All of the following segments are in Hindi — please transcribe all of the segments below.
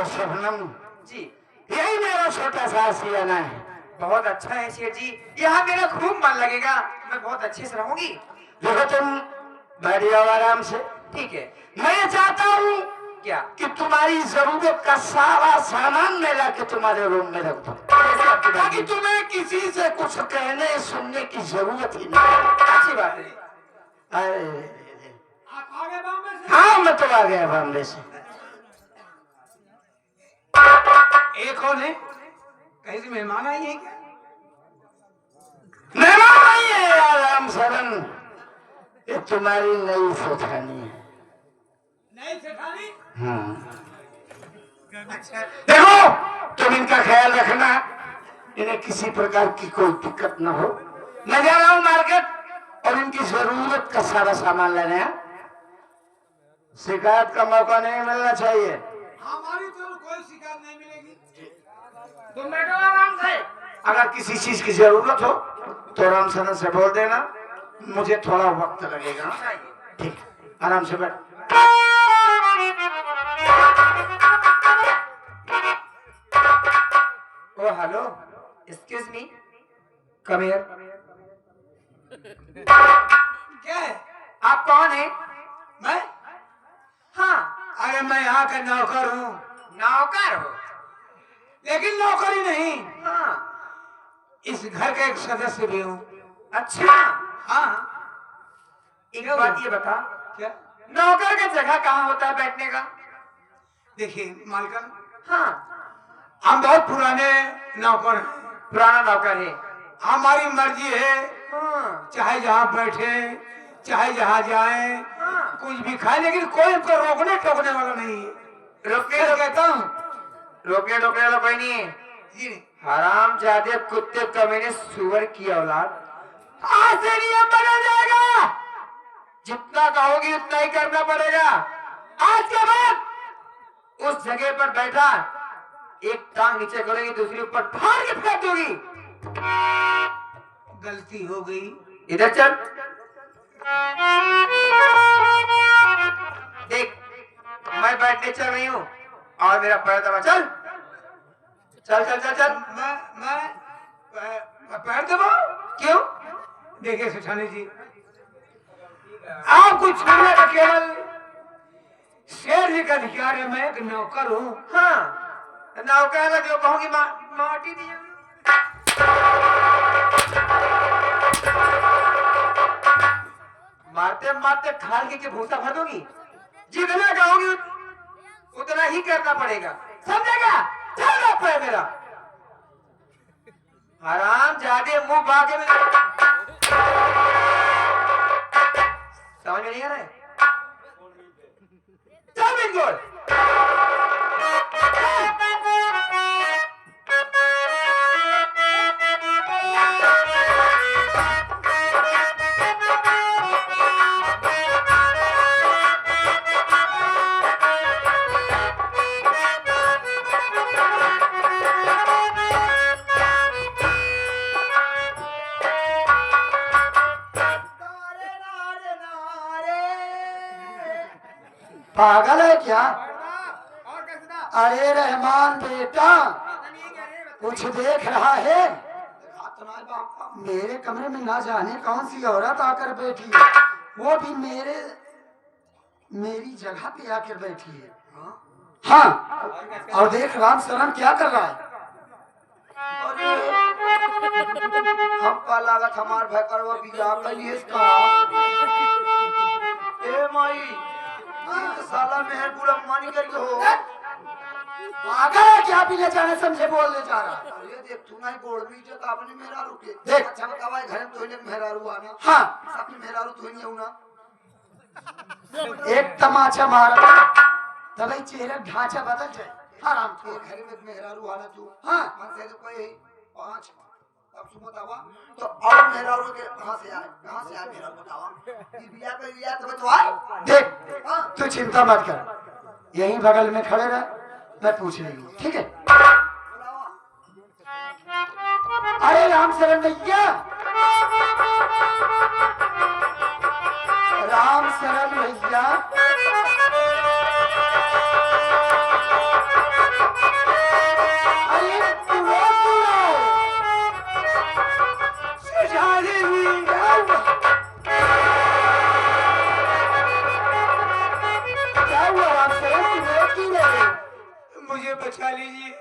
तो शबनम जी। यही मेरा छोटा सा आशियाना है। बहुत अच्छा है शेर जी, यहाँ मेरा खूब मन लगेगा, मैं बहुत अच्छे से रहूंगी। देखो तुम बैठ जाओ आराम से। ठीक है। मैं चाहता हूँ क्या? कि तुम्हारी जरूरत का सारा सामान मैं लाके तुम्हारे रूम में रख दूं, ताकि तुम्हें किसी से कुछ कहने सुनने की जरूरत ही नहीं। अच्छी बात है। आप आ गए बॉम्बे से? हाँ मैं तो आ गया बॉम्बे से। ये कौन है? कहीं से मेहमान आई है क्या? मेहमान नहीं है यार राम शरण, ये तुम्हारी नई सेठानी है। नहीं सेठानी? हाँ अच्छा। देखो तुम इनका ख्याल रखना, इन्हें किसी प्रकार की कोई दिक्कत न हो। मैं जा रहा हूँ मार्केट और इनकी जरूरत का सारा सामान लेने हैं। शिकायत का मौका नहीं मिलना चाहिए। हमारी तरफ कोई शिकायत नहीं मिलेगी। तुम बैठो आराम से। अगर किसी चीज की जरूरत हो तो राम शरण से बोल देना, मुझे थोड़ा वक्त लगेगा। ठीक, आराम से बैठ। Oh hello, excuse me, come here. क्या है? आप कौन है? मैं? हाँ। अरे मैं यहाँ का नौकर हूँ। नौकर हो? लेकिन नौकरी नहीं, हाँ। इस घर का एक सदस्य भी हूँ। अच्छा। हाँ। एक बात ये बता, क्या? नौकर का जगह कहाँ होता है बैठने का? देखिए मालकन, हाँ। हम बहुत पुराने नौकर हैं। पुराना नौकर है। हमारी मर्जी है, हाँ। चाहे जहाँ बैठे, चाहे जहाँ जाए, हाँ। कुछ भी खाए, लेकिन कोई हमको रोकने टोकने वाला नहीं है। रोके मैं कहता हूँ रोके टोके वाला कोई नहीं है। जी। हराम जादे कुत्ते कमीने सुअर की औलाद, आज से नियम बदल जाएगा। जितना कहोगी उतना ही करना पड़ेगा। आज के बाद उस जगह पर बैठा एक टांग नीचे करेगी, दूसरी ऊपर फाड़ के फेंक दोगी। गलती हो गई। इधर चल। देख, मैं बैठने चल रही हूँ और मेरा पैर दबा। चल चल चल चल चल। मैं पैर दबाओ? क्यों? देखिए सेठानी जी, आपको छूने का केवल शेर जी का अधिकार है। मैं एक नौकर हूँ। हाँ, नौकर है, जो कहूंगी माटी दी। मारते मारते खाल के भूसा भर दूंगी। जितना कहोगी उतना ही करना पड़ेगा, समझेगा? चल रहा है मेरा हराम जादे मुंह बागे में। समझ में नहीं आ रहा है? चल बिल्कुल। पागल है क्या? और कैसे? अरे रहमान बेटा, कुछ देख रहा है? मेरे कमरे में ना जाने कौन सी औरत आकर बैठी है, वो भी मेरी जगह पे आकर बैठी है। हाँ, और देख राम शरण क्या कर रहा है। हमका लागत हमार भाई करवा बिया कलिए इसका। ए माई, ये साला मेहर पूरा मानी करके हो। पागल है क्या? बिना जाने समझे बोलने जा रहा है। अरे देख तू नहीं गोड़ बीच तो आपने मेहरा रुके। देख। अच्छा बतावा घर में तो इन्हें मेहरा रुआ ना। हाँ, अपने मेहरा रु तो नहीं हो ना। एक तमाचा मारा तभी चेहरा ढांचा बदल जाए। हराम ये खोर। घर में मेहरा रुआ ना तू। हाँ। मन से तो कोई 5 अब सुन बतावा तो और मेहरा रु के कहां से आए मेहरा बतावा। ये बिया पे लिया तो बतावा। देख, हां तू चिंता मत कर, यहीं बगल में खड़े रह, मैं पूछ रही हूँ, ठीक है? बुलावा। अरे राम शरण भैया, राम शरण भैया, रामचरण सुबह की नहीं? मुझे बचा लीजिए।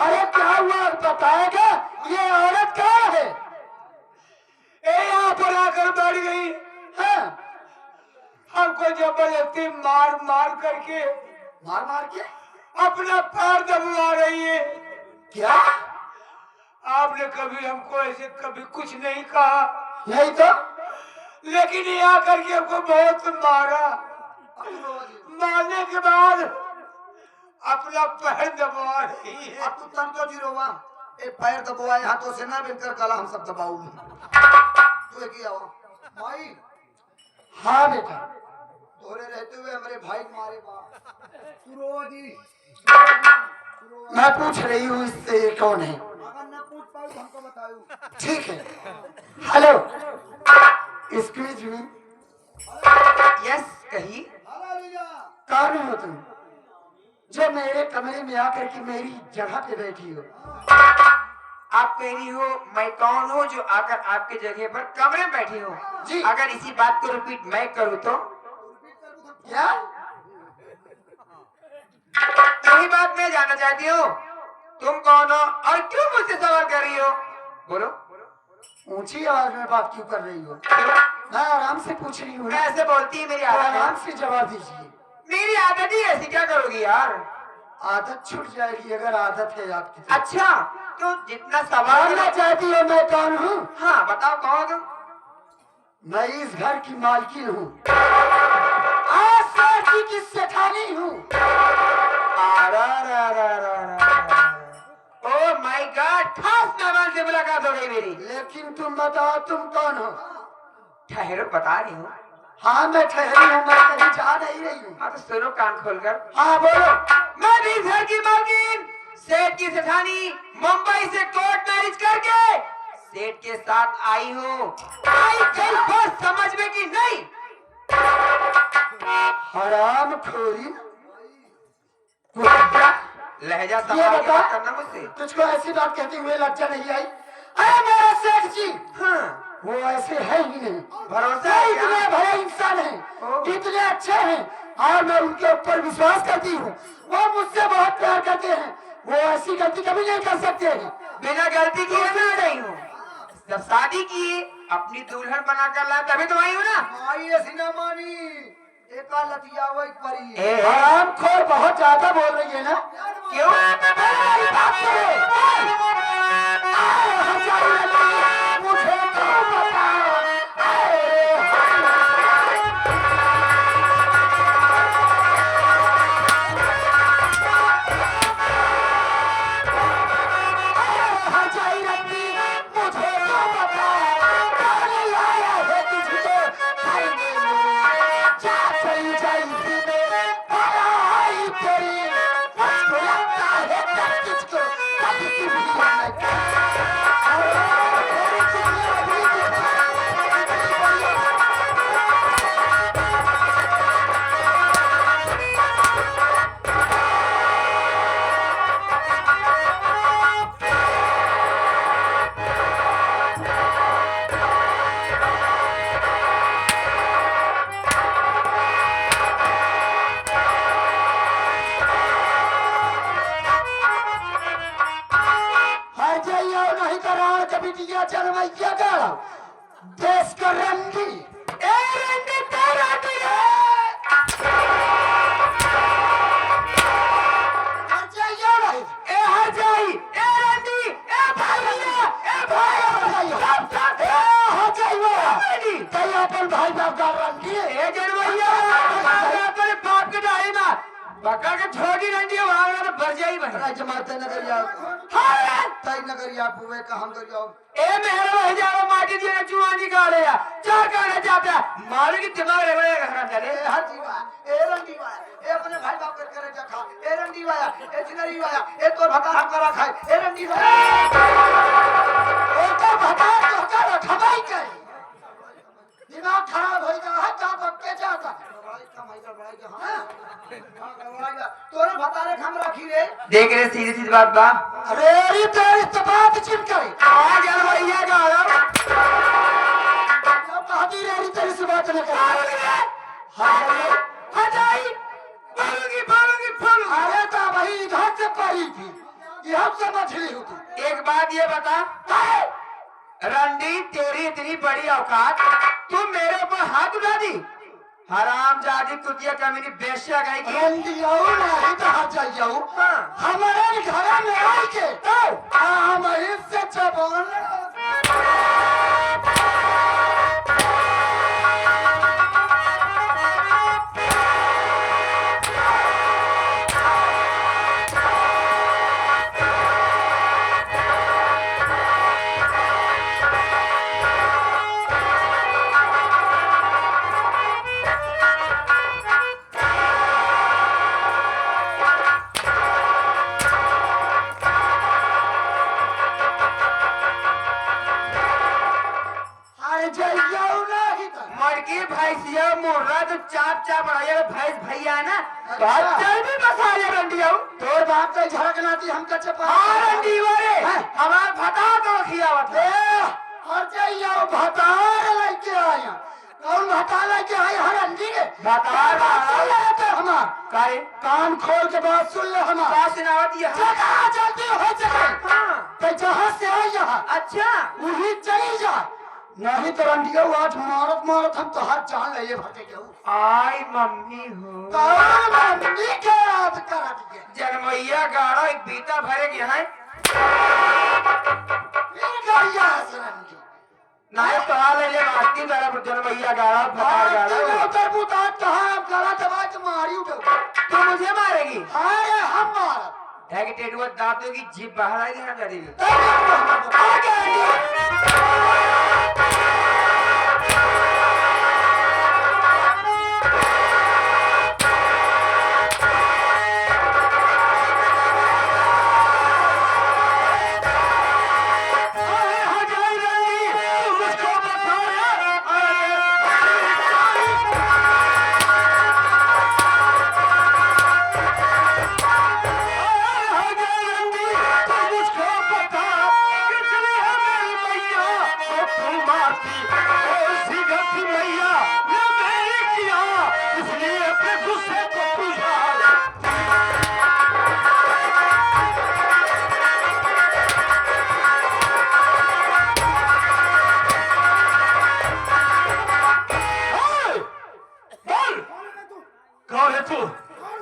अरे क्या हुआ बताएगा? ये औरत कौन है? ए यहाँ पर आकर बैठ गई, हाँ, हमको जबरदस्ती मार मार करके मार मार के अपना पैर दबवा रही है। क्या? आपने कभी हमको ऐसे कभी कुछ नहीं कहा, नहीं तो लेकिन ये आकर के हमको बहुत मारा। मारने के बाद अपना पैर दबा रही है। अब तू तंतो जीरोवा ए पैर दबाए हाथों से ना बिनकर कला हम सब दबाऊ तू एक ही आओ भाई। हाँ बेटा, तोरे रहते हुए हमारे भाई मारे बाप सुरोवा जी मैं पूछ रही हूँ इससे ये कौन है? अगर ना पूछ पाऊ तो हमको बताऊ। ठीक है। हेलो, एक्सक्यूज मी, यस कही। कौन हो तुम जो मेरे कमरे में आकर के मेरी जगह पे बैठी हो? आप मेरी हो, मैं कौन हूँ जो आकर आपके जगह पर कमरे में बैठी हूँ? जी। अगर इसी बात को रिपीट मैं करूँ तो क्या? यही बात मैं जानना चाहती हूँ, तुम कौन हो और क्यों मुझसे सवाल कर रही हो? बोलो। ऊंची आवाज में बात क्यों कर रही हो? क्यों? मैं आराम से पूछ रही हूँ। ऐसे बोलती है, मेरी तो आदत आराम है। से जवाब दीजिए। मेरी आदत ही ऐसी, क्या करोगी यार? आदत छूट जाएगी अगर आदत है आपकी तो। अच्छा, तो जितना सवाल जानना चाहती हो मैं कौन हूँ? हाँ बताओ, कौन तुम? मैं इस घर की मालकिन हूँ, आज सेठ जी की सेठानी हूँ। ओ माय गॉड, खास मेहमान से मुलाकात हो गई मेरी। लेकिन तुम बताओ तुम कौन हो? ठहरो, बता रही हूँ। हाँ मैं ठहरी हूँ, मैं कहीं जा नहीं रही हूँ। हाँ तो सुनो कान खोलकर। हाँ बोलो। मैं भी इस घर की मालकिन, सेठ की सेठानी, मुंबई से कोर्ट मैरिज करके सेठ के साथ आई हूँ। आई गई बात समझ में कि नहीं? हराम खोरी, लहजा ये संभाल के बता, बात करना मुझसे। तुझको ऐसी बात कहते हुए लज्जा नहीं आई? अरे मेरा सेठ जी हाँ, वो ऐसे है ही नहीं। भरोसा है क्या? इतने बड़े इंसान हैं, इतने अच्छे हैं और मैं उनके ऊपर विश्वास करती हूँ। वो मुझसे बहुत प्यार करते हैं, वो ऐसी गलती कभी नहीं कर सकते हैं। बिना गलती किए मैं आ गई हूँ। जब शादी की अपनी दुल्हन बना कर लाया तभी तो आई हूँ ना। आई ऐसी ना मानी एक लतिया वो एक परी ए, हराम खोर बहुत ज्यादा बोल रही है ना? क्यों? मेरी बात सुनो। मुझे तो बताओ। बिटिया जनमैया का देश का रंगी ए रंगी तेरा दिया हर जाइए भाई ए हर जाई ए रंगी ए भाईया ए भाई हर जाइए कई अपन भाई बाप का रंगी ए जनमैया अपने बाप के दाई में बका के छोटी रंगी वहां तो भर जाई बन जमाते नगरिया हां तई नगरिया पुवे का हम करियो ए मेहरा हो जाओ माटी दिए चुआ निकाले या चार करना चाहता मार के दिमाग रगड़े घर चले ए हर जीवा ए रंडी वाया ए अपने भाई बाप कर करे जा खा ए रंडी वाया ए चिनरी वाया ए तोर भता हम करा खाए ए रंडी वाया ओ तो भता तो कर खबाई के दिमाग खराब हो जा है का बक्के जाता भाई कमाई कर भाई के हां गवाएगा तोरे भता रे हम राखी रे देख रहे सीधी सीधी बात बा अरे ये तेरी तो बात चिन करे आ जा भैया का अब कहाती रे तेरी से बात न कर हां हटाई बोलूंगी करी थी, ये हमसे मछली होती। एक बात ये बता, रंडी तेरी इतनी बड़ी औकात, तू मेरे ऊपर हाथ उठा दी? हराम जादी कुतिया कमीनी बेश्या गई की। रंडियाऊ नहीं तो हाथ जाइयाऊ। हाँ। हमारे घर में आई के हम इससे चबान मड़की भैंसिया मुर्रा तो चाप चाप बढ़ाइए भैंस भैया है ना, तो आज चल भी बसा ले रंडिया। तोर बाप का झड़कना थी हमका चपा। हाँ रंडी वाले हमार भता तो खियावत है। और जाइयाऊ भतार लेके आया। कौन भतार लेके आया? हरंडी के भतार सुन ले तो हमार काहे कान खोल के बात सुन ले हमार। बात सुनावत ये जगह जल्दी हो जाए। हाँ। तो जहाँ से आई यहाँ अच्छा वही चली जा, नहीं तो रंडिया आज मारत मारत हम तो हाथ जान ले भटे के। आई मम्मी हो कौन मम्मी के याद करा दिए? जनमैया गाड़ा एक बीता भरे के यहाँ नहीं तो हाल ले मारती तरफ जनमैया गाड़ा भतार गाड़ा। उतर बुता कहाँ गला दबा के मारी उठो। तू मुझे मारेगी? अरे हम मारत है कि टेटुआ दांत दोगी जीभ बाहर आएगी ना करेगी।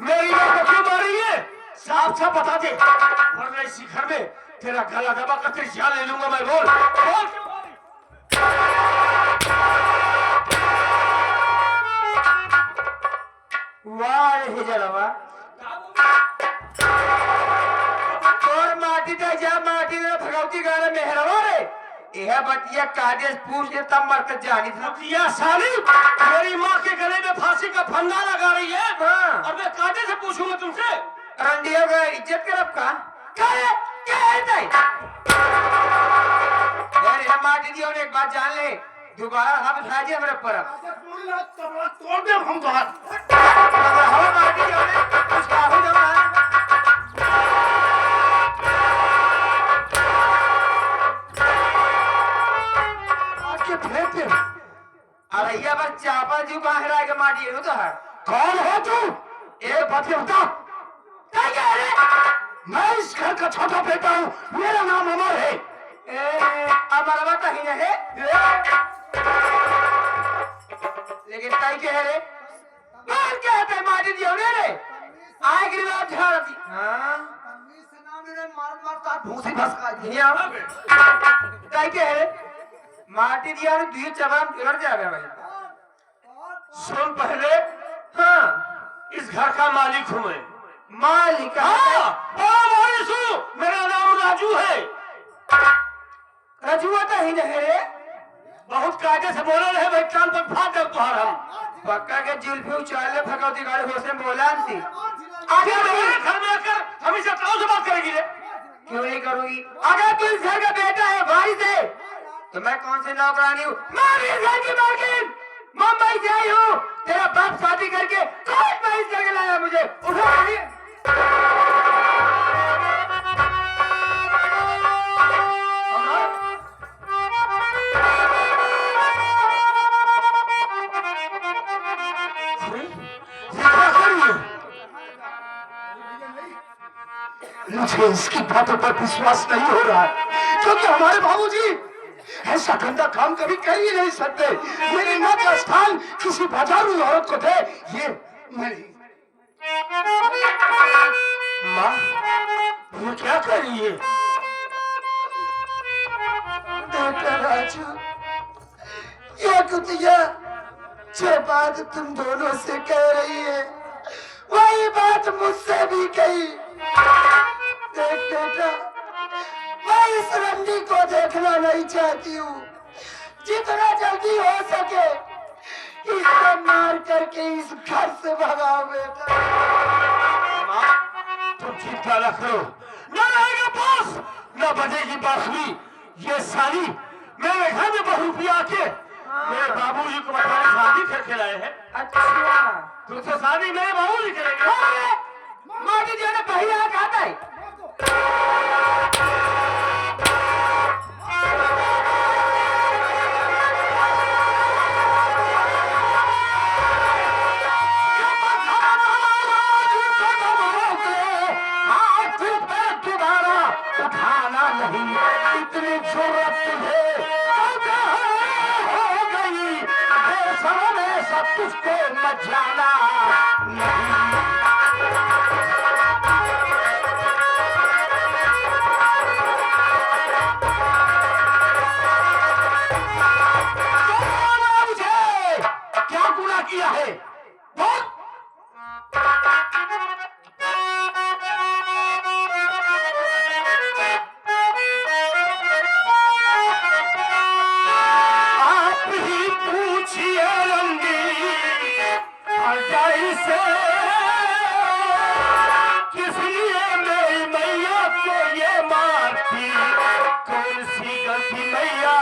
मेरी माँ को क्यों मारी है? साफ साफ बता दे, वरना इसी घर में तेरा गला दबा कर तेरी जान ले लूंगा मैं। बोल बोल। वाह हिजड़वा और माटी ते जा माटी ने भगवती गाने मेहरवा रे यह बतिया कादेश पूछ के तब मर कर जानी थी। बतिया साली, मेरी माँ के गले में फांसी का फंदा लगा रही है। हाँ। और मैं कायदे से पूछूंगा तुमसे। रंडिया का इज्जत करब का क्या है ताई? यार यह माटी दियो ने एक बात जान ले, दोबारा हाथ उठा दिया मेरे ऊपर तोड़ दे हम तो हाथ। अगर हवा माटी दियो ने कुछ काहू दो ना आके फेंक दे। अरे ये बस चापा जी कहाँ रह के माटी है तो है। कौन हो तू? एक बात ये बता, क्या कह रहे? मैं इस घर का छोटा बेटा हूँ, मेरा नाम अमर है। अमरवा तो ही नहीं लेकिन ताई कह रहे कौन कहते हैं माटी दियो ने रे आए गिरी बात झाड़ दी। हाँ भूसी भसका दी। ये आओ ताई कह रहे माटी दिया ने दुई चबाम उड़ जावे भाई। सुन पहले, हाँ इस घर का मालिक हूँ मैं। मालिक मेरा नाम राजू है। रजुआ तो ही नहीं रे बहुत कायदे से बोले रहे भाई, कान पर फाड़ दे तुहार हम। पक्का के जुल्फी उछाले भगवती गाड़ी होश में बोला थी। आगे मेरे घर में आकर हमेशा कौन से बात करेगी रे? क्यों नहीं करूंगी? अगर तू इस घर का बेटा है वारिस है तो मैं कौन से नौकरानी हूँ? मैं इस घर की मालकिन मुंबई से आई हूँ। तेरा बाप शादी करके कोर्ट मैरिज करके लाया मुझे। उठो मुझे इसकी बातों पर विश्वास नहीं हो रहा है, क्योंकि हमारे बाबूजी ऐसा गंदा काम कभी कर ही नहीं सकते। मेरी माँ का स्थान किसी बाजारू औरत को दे, ये मेरी माँ, ये क्या कर रही है? बेटा राजू, ये कुतिया जो बात तुम दोनों से कह रही है वही बात मुझसे भी कही। देख बेटा, मैं इस रंडी को देखना नहीं चाहती हूँ। जितना जल्दी हो सके इसको मार करके इस घर से भगाओ बेटा। तुम चिंता न करो, न रहेगा बॉस, न बजेगी बांसुरी। ये साली मेरे घर में बहू भी आके मेरे बाबूजी को बताने शादी करके लाए हैं। अच्छा, तुमसे शादी मेरे बाबूजी करेंगे। माटी जो है भैया खाता है। उठाना नहीं, इतनी जरूरत तुझे हो गई, बेसमझ सब तुझको मचाना नहीं। मुझे क्या गुनाह किया है? बोल। आप ही पूछिए रंगी हटाई से, किस लिए मेरी मैया को ये मारती? कौन सी गलती मैया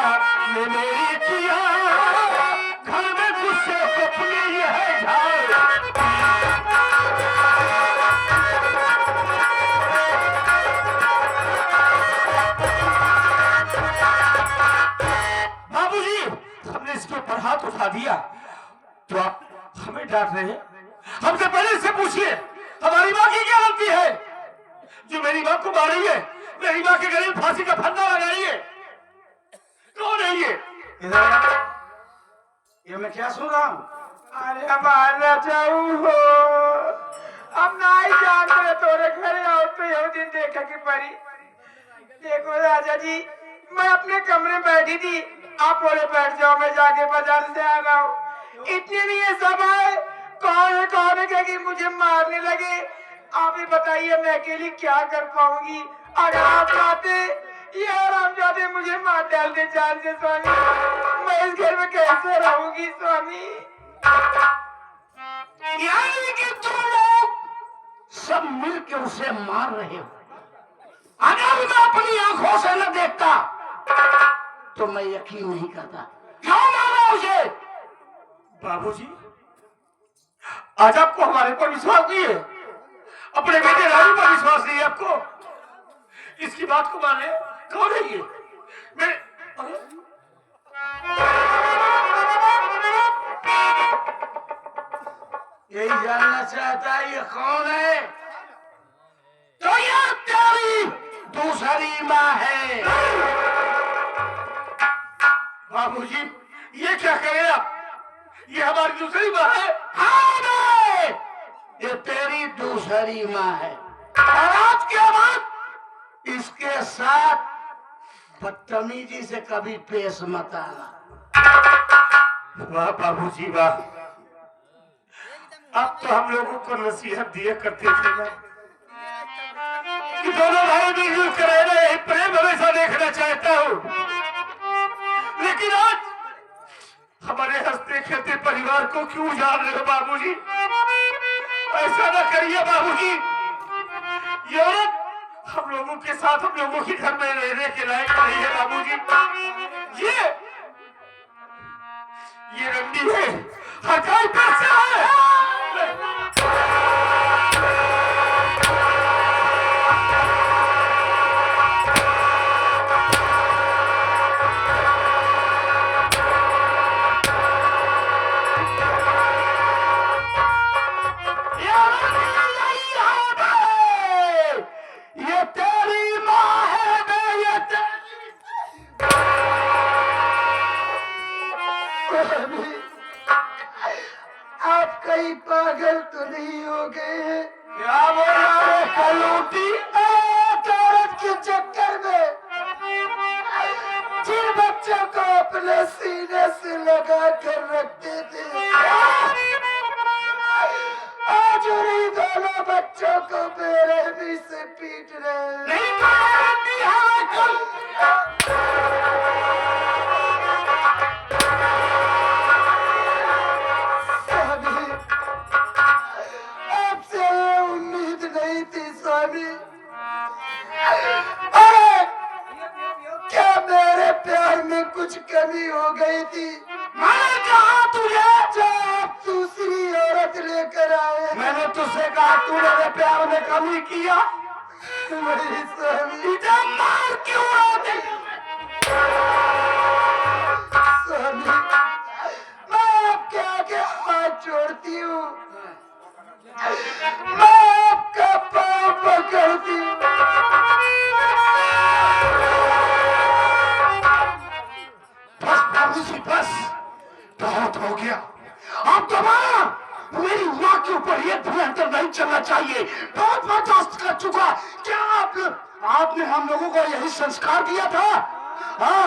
ने मेरी किया? घर में गुस्से को अपनी यह झाड़। बाबूजी, हमने इसके ऊपर हाथ उठा दिया तो आप हमें डांट रहे हैं? हमसे पहले इससे पूछिए हमारी माँ की क्या गलती है जो मेरी माँ को मारी है, मेरी माँ के गले में फांसी का फंदा लगाई है? कौन है ये? ये मैं क्या सुन रहा हूँ? अरे मारना चाहूँ अब ना ही जान रहे तोरे घर आओ तो यही दिन देखा कि परी। देखो राजा जी, मैं अपने कमरे में बैठी थी, आप बोले बैठ जाओ, मैं जाके बाजार से आ रहा हूँ। इतने में ये सब आए, कौन है कि मुझे मारने लगे। आप ही बताइए मैं अकेली क्या कर पाऊंगी? अगर आप चाहते ये हरामजादे मुझे मार डालते जान से स्वामी, मैं इस घर में कैसे रहूंगी स्वामी? यानी कि तुम लोग सब मिलकर उसे मार रहे हो। अगर मैं अपनी आंखों से न देखता तो मैं यकीन नहीं करता। क्यों मारा उसे? बाबूजी, आज आपको हमारे पर विश्वास नहीं है, अपने बेटे राजू पर विश्वास नहीं है आपको? इसकी बात को माने। कौन है ये? मैं यही जानना चाहता है ये कौन है? तो ये तेरी दूसरी माँ है। बाबूजी, ये क्या करे आप? ये हमारी दूसरी माँ है। हाँ बे, ये तेरी दूसरी माँ है और आज के बाद इसके साथ बदतमीजी से कभी पेश मत आना। वाह बाबूजी वाह, अब तो हम लोगों को नसीहत दिया करते थे ना कि दोनों भाई मिलजुल कर रहना, यही प्रेम हमेशा देखना चाहता हूँ। लेकिन आज हमारे हंसते खेलते परिवार को क्यों उजाड़ रहे हो बाबूजी? ऐसा ना करिए बाबूजी। ये औरत हम लोगों के साथ, हम लोगों के घर में रहने के लायक नहीं है बाबूजी। ये रंडी है, हकाई पैसा है। ये गए हैं। क्या बोल रहा है कलूटी? औरत के चक्कर में जिन बच्चों को अपने सीने से लगा कर रखते थे, आज उन्हीं दोनों बच्चों को बेरहमी से पीट रहे हैं। नहीं तो नहीं है कल। स्वामी, आपसे ये उम्मीद नहीं थी स्वामी। अरे क्या मेरे प्यार में कुछ कमी हो गई थी? मैंने कहा तुझे, जो आप दूसरी औरत लेकर आए। मैंने तुझसे कहा तू मेरे प्यार में कमी किया। मेरी स्वामी, इधर मार क्यों आते? स्वामी, मैं आपके आगे हाथ जोड़ती हूँ, मैं आपका पाँव पकड़ती हूँ। बस बाबूजी बस, बहुत हो गया। अब दोबारा मेरी माँ के ऊपर ये भयंकर नहीं चलना चाहिए। बहुत बर्दाश्त कर चुका। क्या आपने हम लोगों को यही संस्कार दिया था? हाँ,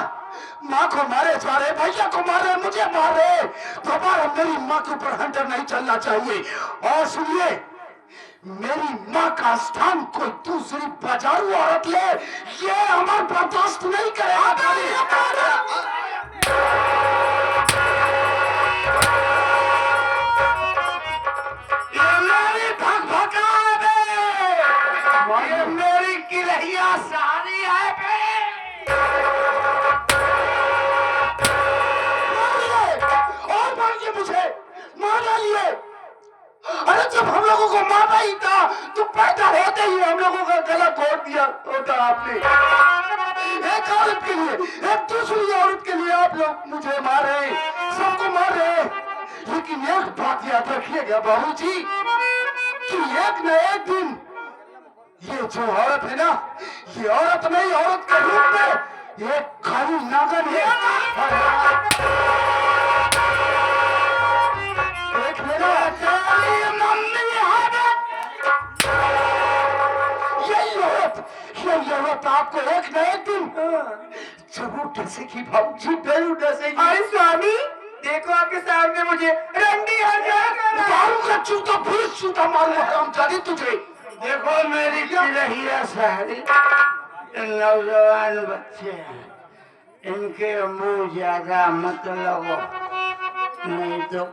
माँ को मारे जा रहे, भैया को मार रहे, मुझे मार रहे। दोबारा मेरी माँ के ऊपर हंटर नहीं चलना चाहिए। और सुनिए, मेरी माँ का स्थान कोई दूसरी बाजारू औरत ले, ये हमारा बर्दाश्त नहीं करेगा। ये मेरी भगभका है बे। ये मेरी किलहिया सारी है बे। मारिए, और मारिए मुझे, मार डालिए। अरे जब हम लोगों को मारना ही था तो पैदा होते ही हम लोगों का गला घोट दिया होता आपने। एक औरत के लिए, एक दूसरी औरत के लिए आप लोग मुझे मार रहे, सबको मार रहे। लेकिन एक बात याद रखिएगा बाबूजी, कि एक न एक दिन ये जो औरत है ना, ये औरत नहीं, औरत के रूप में एक काली नागन है। देख लेना, तेरी मम्मी यही औरत आपको एक न एक दिन जरूर डसेगी बाबूजी, जरूर डसेगी। अरे स्वामी, देखो आपके सामने मुझे रंडी आ जाएगा। मारूंगा जूता, फिर जूता मारूंगा, काम जाने तुझे। देखो मेरी किलहिया सारी नौजवान बच्चे हैं, इनके मुंह ज्यादा मत लगो, नहीं तो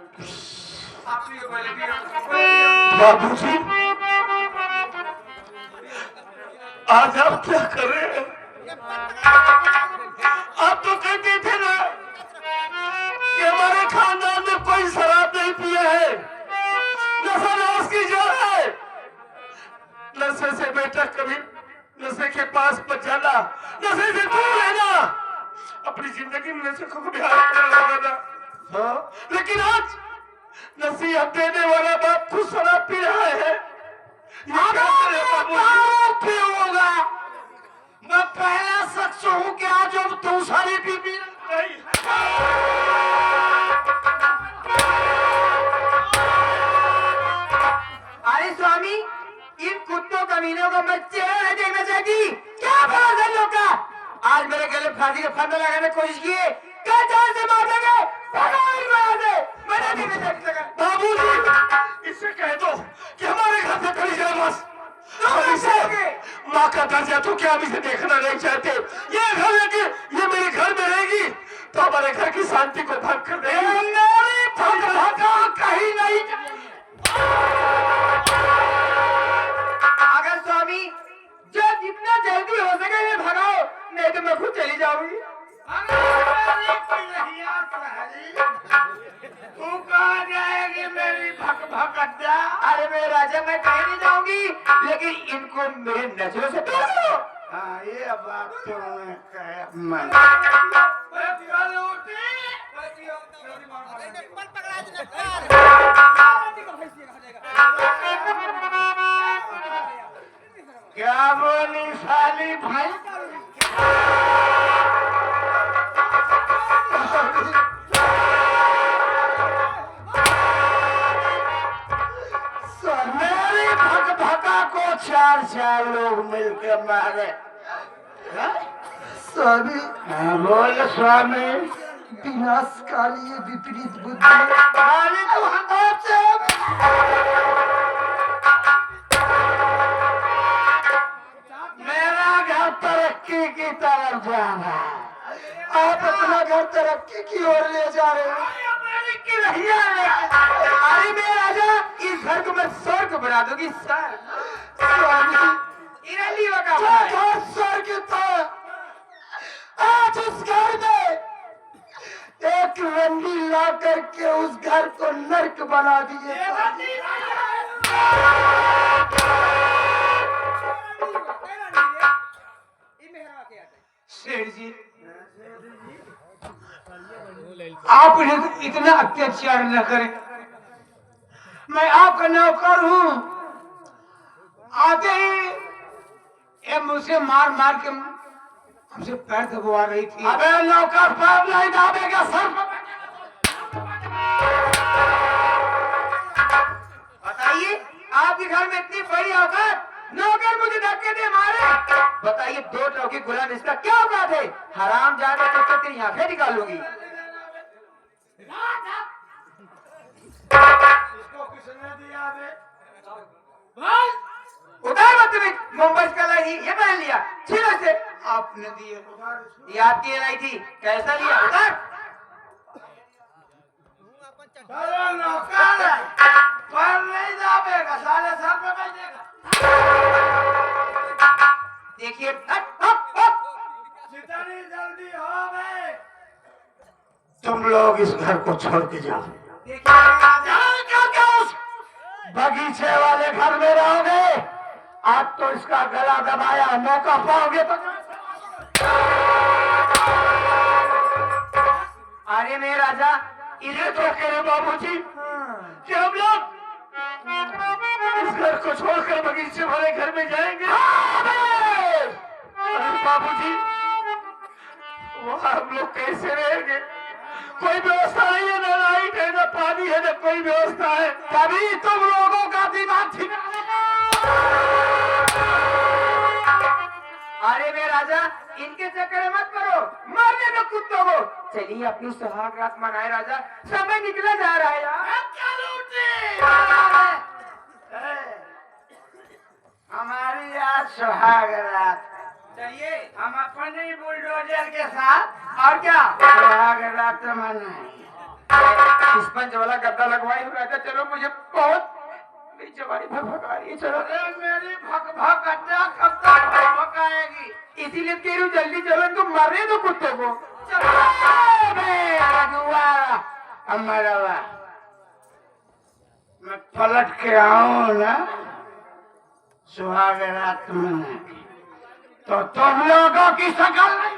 बाबूजी आज आप क्या कर रहे हैं? आप तो कहते थे ना कि हमारे खानदान में कोई शराब नहीं पिया है, नशा नवाज की जो है। नशे से बेटा कभी नशे के पास मत जाना, नशे से दूर रहना, अपनी जिंदगी में नशे को कभी हाथ न लगाना। हाँ? लेकिन आज नसीहत देने वाला बाप खुद शराब पी रहा है। होगा, मैं पहला शख्स हूँ कि आज अब दूसरी भी पी नहीं। अरे स्वामी, इन कुत्तों कमीनों को मैं चेहरा नहीं देखना चाहती। क्या बात है लोग का? आज मेरे गले फांसी का फंदा लगाने की कोशिश किए, क्या जान से मार देंगे? मैं नहीं देखना चाहता। बाबूजी, इससे कह दो कि हमारे घर से खड़ी जाए बस। हम इसे माँ का दर्जा तो क्या हम इसे देखना नहीं चाहते। ये घर है कि ये मेरे घर में रहेगी तो हमारे घर की शांति को भंग कर देगी। कहीं नहीं। अगर स्वामी जो जितना जल्दी हो सके ये भगाओ, नहीं तो मैं खुद चली जाऊंगी। तू कहाँ जाएगी मेरी भगभगद्दा? अरे मेरे राजा, मैं कहीं नहीं जाऊंगी, लेकिन इनको मेरे नजरों से दूर करो। हाँ, ये बात तुमने कहा मन। क्या बोली साली भाई? स्वामी, को 4 लोग मिलकर मारे। स्वामी हाँ, बोल स्वामी। विनाशकाली ये विपरीत बुद्धि काली तू हाथ से मेरा घर तरक्की की तरफ जा रहा है। आप अपना घर तरक्की की ओर ले जा रहे हैं। अरे मेरे राजा, इस घर को मैं स्वर्ग बना दूंगी सर। स्वामी इरली का जो घर स्वर्ग था, आज उस घर में एक रंडी ला करके उस घर को नर्क बना दिए। सेठ जी, आप इतना अत्याचार न करें। मैं आपका नौकर हूँ। आते ही ये मुझसे मार मार के हमसे पैर दबवा रही थी। अबे नौकर पैर नहीं दाबेगा सर। बताइए, आपके घर में इतनी बड़ी औकात, नौकर मुझे धक्के दे मारे। बताइए, 2 टोके गुलाम इसका क्या औकात है? हराम जाने तो तेरी आंखें निकालूंगी। उतार मत तुम्हें, मुंबई का लाई थी, ये पहन लिया, छीनो इसे। आपने दिए। ये आपकी लाई थी, कैसा लिया? उतार। नौकर पैर नहीं दाबेगा, साले सर पे बैठेगा। देखिए, हट, हट, हट। जितनी जल्दी हो गए तुम लोग इस घर को छोड़ के जाओ। उस बगीचे वाले घर में रहोगे। आज तो इसका गला दबाया, मौका पाओगे तो। अरे मेरे राजा, ये तो कह बाबूजी कि हम लोग इस घर को छोड़कर बगीचे वाले घर में जाएंगे। अरे बाबूजी, वहाँ हम लोग कैसे रहेंगे? कोई व्यवस्था नहीं है, न लाइट है, न पानी है, न कोई व्यवस्था है। तभी तुम लोगों का दिमाग ठीक। अरे मेरे राजा, इनके चक्कर में मत करो, मारने दो कुत्तों को। चलिए अपनी सुहाग रात मनाए राजा, समय निकला जा रहा है यार। हमारी आज सुहाग रात। चलिए, हम अपने बुलडोजर के साथ और क्या, सुहाग रात मनाएंगे। इस पंच वाला गद्दा लगवाई हो राजा। चलो, मुझे बहुत मेरी जवानी भग आ रही है। चलो, अरे मेरी भक अड्डा कब तक भकाएगी? इसीलिए कह रही हूँ, जल्दी चलो, तुम मारने दो कुत्तों को। अमरवा, मैं पलट के आऊं ना सुहाग रात मना के, तो तुम लोगों की शकल नहीं